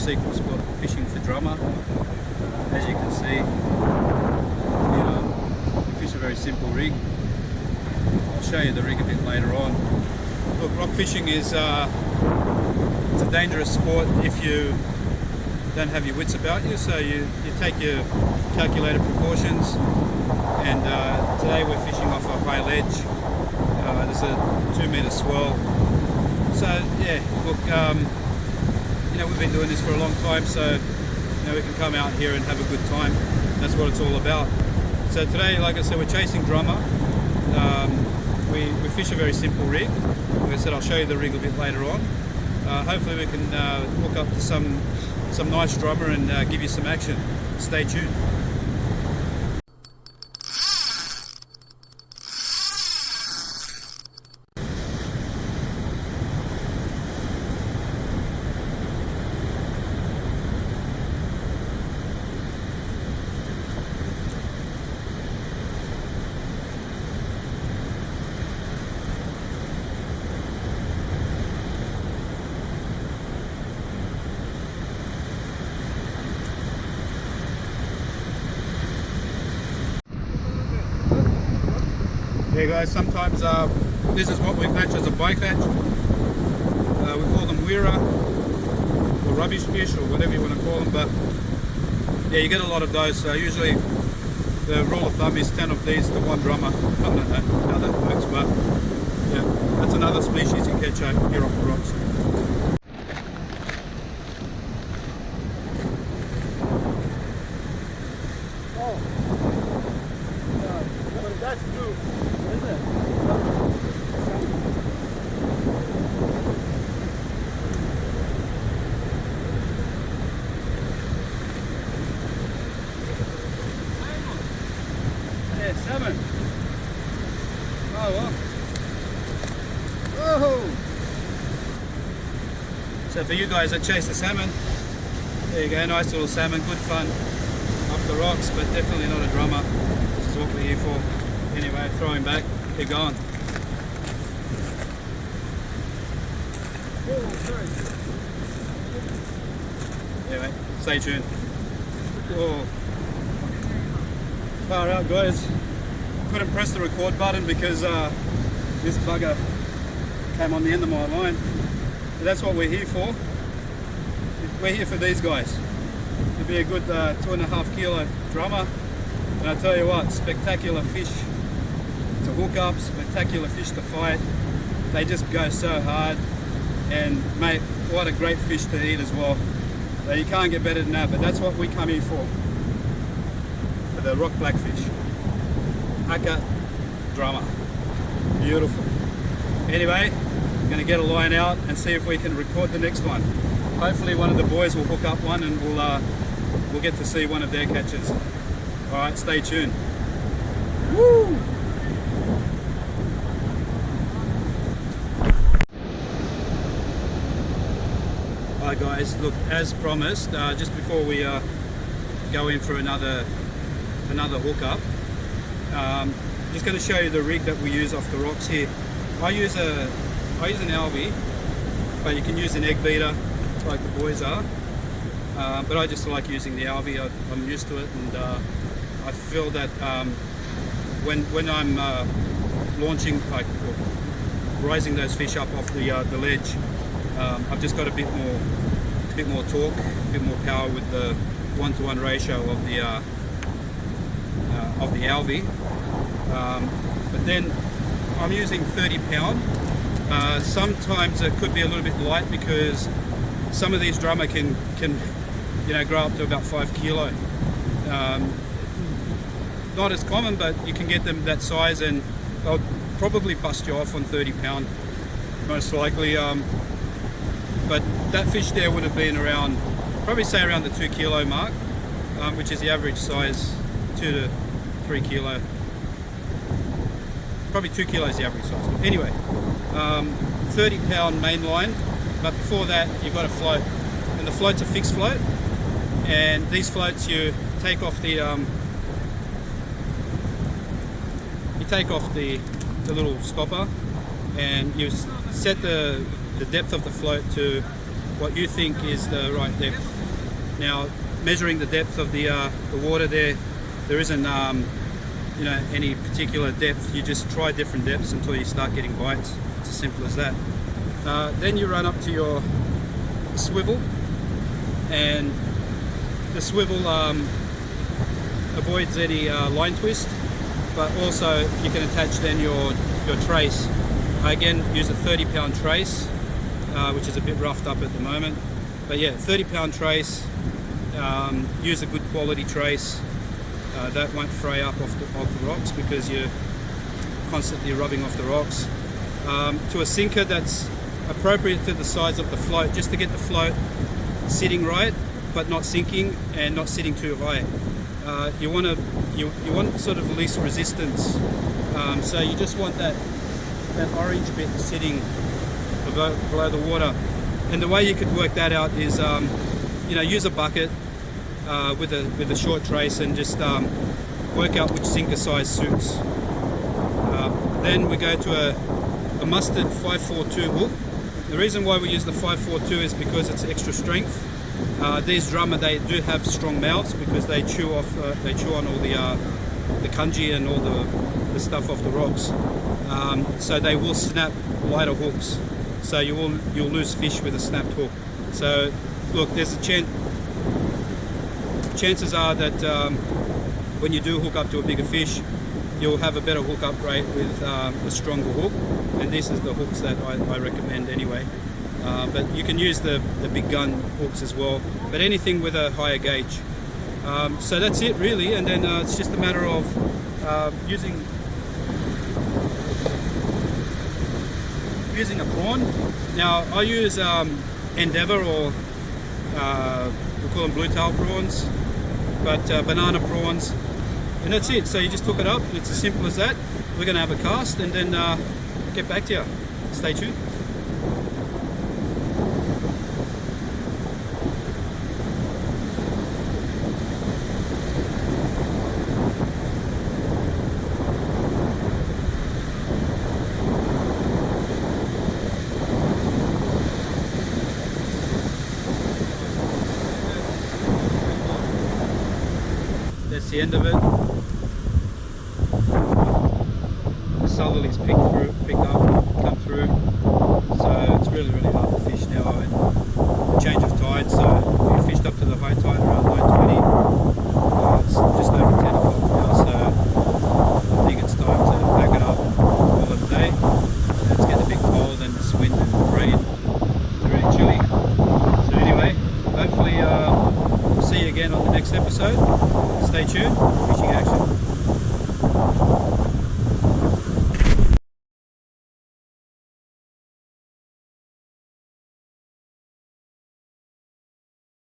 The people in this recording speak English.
secret spot fishing for drummer. As you can see, we fish a very simple rig. I'll show you the rig a bit later on. Look, rock fishing is it's a dangerous sport if you don't have your wits about you, so you take your calculated precautions. And today we're fishing off a high ledge. There's a 2-meter swell. So yeah, look, we've been doing this for a long time, so we can come out here and have a good time. That's what it's all about. So today, like I said, we're chasing drummer. We fish a very simple rig. Like I said, I'll show you the rig a bit later on. Hopefully we can hook up to some nice drummer and give you some action. Stay tuned. Yeah guys, sometimes this is what we catch as a bycatch. We call them weira or rubbish fish or whatever you want to call them, but yeah, you get a lot of those. So usually the rule of thumb is 10 of these to 1 drummer. I don't know how that works, but yeah, that's another species you catch here off the rocks. That's true, isn't it? Yeah, salmon. Oh well. Oh. So for you guys that chase the salmon, there you go, nice little salmon, good fun off the rocks, but definitely not a drummer. This is what we're here for. Anyway, throw him back, keep going. Oh, sorry. Anyway, stay tuned. Oh, far out guys. Couldn't press the record button because this bugger came on the end of my line. But that's what we're here for. We're here for these guys. It'll be a good 2.5 kilo drummer. And I tell you what, spectacular fish to hook up, spectacular fish to fight. They just go so hard, and mate, what a great fish to eat as well. So you can't get better than that, but that's what we come here for the rock blackfish. Haka drummer. Beautiful. Anyway, I'm gonna get a line out and see if we can record the next one. Hopefully one of the boys will hook up one and we'll get to see one of their catches. Alright, stay tuned. Woo! Hi guys, look, as promised, just before we go in for another hookup, just going to show you the rig that we use off the rocks here. I use an Alvi, but you can use an egg beater like the boys are. But I just like using the Alvi. I'm used to it, and I feel that when I'm launching, like rising those fish up off the ledge, I've just got a bit more torque, a bit more power with the 1-to-1 ratio of the Alvi. But then I'm using 30 pound. Sometimes it could be a little bit light because some of these drummer can grow up to about 5 kilo. Not as common, but you can get them that size, and they'll probably bust you off on 30 pound, most likely. But that fish there would have been around, probably say around the 2 kilo mark, which is the average size, 2 to 3 kilo. Probably 2 kilos the average size. But anyway, 30 pound main line, but before that you've got a float, and the float's a fixed float, and these floats you take off the little stopper, and you set the depth of the float to what you think is the right depth. Now, measuring the depth of the water there isn't you know, any particular depth. You just try different depths until you start getting bites. It's as simple as that. Then you run up to your swivel, and the swivel avoids any line twist, but also you can attach then your trace. I again use a 30-pound trace, which is a bit roughed up at the moment, but yeah, 30-pound trace. Use a good quality trace that won't fray up off the rocks because you're constantly rubbing off the rocks. To a sinker that's appropriate to the size of the float, just to get the float sitting right but not sinking and not sitting too high. You want sort of least resistance, so you just want that orange bit sitting below the water. And the way you could work that out is you know, use a bucket with a short trace and just work out which sinker size suits. Then we go to a mustard 542 hook. The reason why we use the 542 is because it's extra strength. These drummer, they do have strong mouths because they chew on all the kanji and all the stuff off the rocks. So they will snap lighter hooks. So you'll lose fish with a snapped hook. So look, there's a chances are that when you do hook up to a bigger fish, you'll have a better hookup rate with a stronger hook, and this is the hooks that I recommend anyway. But you can use the big gun hooks as well, but anything with a higher gauge. So that's it really, and then it's just a matter of using a prawn. Now I use Endeavour, or we call them blue tail prawns, but banana prawns, and that's it. So you just hook it up, and it's as simple as that. We're going to have a cast and then get back to you. Stay tuned. That's the end of it. The southerlies picked up, come through. So it's really hard to fish now. And change of tide, so we fished up to the high tide around 9:20. It's just over 10 o'clock now, so I think it's time to pack it up, call it a day. It's getting a bit cold and it's wind and rain. It's really chilly. So anyway, hopefully we'll see you again on the next episode. Stay tuned.